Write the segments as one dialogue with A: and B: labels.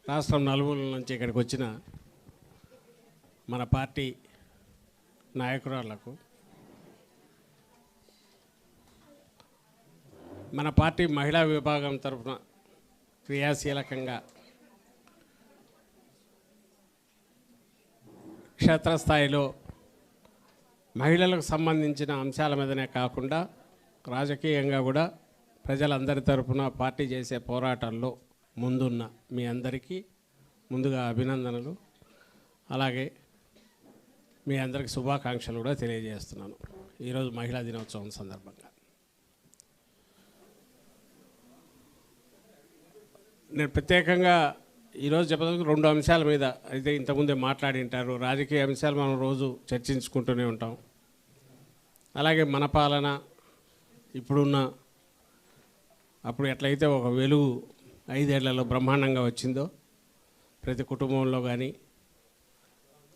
A: రాష్ట్రం నలుమూలల నుంచి ఇక్కడికి వచ్చిన మన పార్టీ నాయకురాళ్లకు, మన పార్టీ మహిళా విభాగం తరఫున క్రియాశీలకంగా క్షేత్రస్థాయిలో మహిళలకు సంబంధించిన అంశాల మీదనే కాకుండా రాజకీయంగా కూడా ప్రజలందరి తరఫున పార్టీ చేసే పోరాటాల్లో ముందున్న మీ అందరికీ ముందుగా అభినందనలు, అలాగే మీ అందరికి శుభాకాంక్షలు కూడా తెలియజేస్తున్నాను ఈరోజు మహిళా దినోత్సవం సందర్భంగా. నేను ప్రత్యేకంగా ఈరోజు చెప్పడానికి 2 అంశాల మీద అయితే ఇంతకుముందే మాట్లాడింటారు. రాజకీయ అంశాలు మనం రోజు చర్చించుకుంటూనే ఉంటాం. అలాగే మన పాలన ఇప్పుడున్న అప్పుడు ఎట్లయితే ఒక వెలుగు 5 ఏళ్లలో బ్రహ్మాండంగా వచ్చిందో ప్రతి కుటుంబంలో కానీ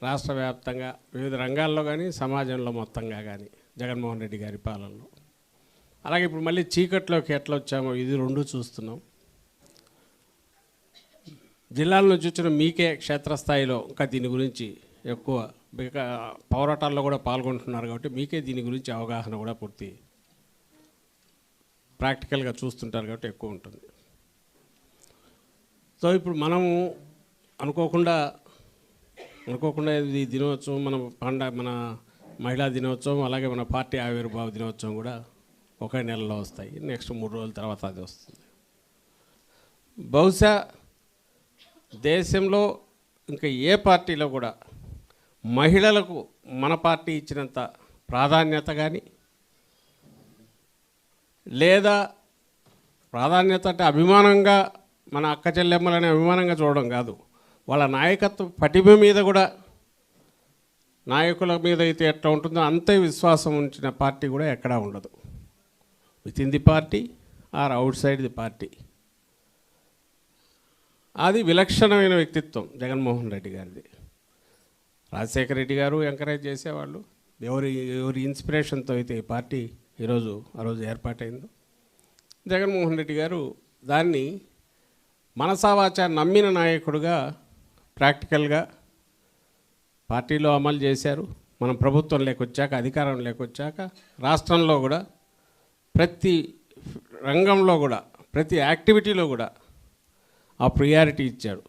A: రాష్ట్ర వ్యాప్తంగా వివిధ రంగాల్లో కానీ సమాజంలో మొత్తంగా కానీ జగన్మోహన్ రెడ్డి గారి పాలనలో, అలాగే ఇప్పుడు మళ్ళీ చీకట్లోకి ఎట్లా వచ్చామో ఇది 2 చూస్తున్నాం. జిల్లాల నుంచి వచ్చిన మీకే క్షేత్రస్థాయిలో ఇంకా దీని గురించి ఎక్కువ పోరాటాల్లో కూడా పాల్గొంటున్నారు కాబట్టి మీకే దీని గురించి అవగాహన కూడా పూర్తి ప్రాక్టికల్గా చూస్తుంటారు కాబట్టి ఎక్కువ ఉంటుంది. సో ఇప్పుడు మనము అనుకోకుండా ఈ దినోత్సవం మన మహిళా దినోత్సవం అలాగే మన పార్టీ ఆవిర్భావ దినోత్సవం కూడా ఒకే నెలలో వస్తాయి. నెక్స్ట్ 3 రోజుల తర్వాత అది వస్తుంది. బహుశా దేశంలో ఇంకా ఏ పార్టీలో కూడా మహిళలకు మన పార్టీ ఇచ్చినంత ప్రాధాన్యత కానీ, లేదా ప్రాధాన్యత అంటే అభిమానంగా మన అక్క చెల్లెమ్మలని అభిమానంగా చూడడం కాదు, వాళ్ళ నాయకత్వ పటిమ మీద కూడా నాయకుల మీద అయితే ఎట్లా ఉంటుందో అంతే విశ్వాసం ఉంచిన పార్టీ కూడా ఎక్కడా ఉండదు. With in the party or out side the party. అది విలక్షణమైన వ్యక్తిత్వం జగన్మోహన్ రెడ్డి గారిది. రాజశేఖర రెడ్డి గారు ఎంకరేజ్ చేసేవాళ్ళు. ఎవరి ఇన్స్పిరేషన్తో అయితే ఈ పార్టీ ఆ రోజు ఏర్పాటైందో జగన్మోహన్ రెడ్డి గారు దాన్ని మనసావాచ నమ్మిన నాయకుడుగా ప్రాక్టికల్గా పార్టీలో అమలు చేశారు. మనం ప్రభుత్వం లేకొచ్చాక, అధికారం లేకొచ్చాక రాష్ట్రంలో కూడా ప్రతి రంగంలో కూడా ప్రతి యాక్టివిటీలో కూడా ఆ ప్రియారిటీ ఇచ్చాడు.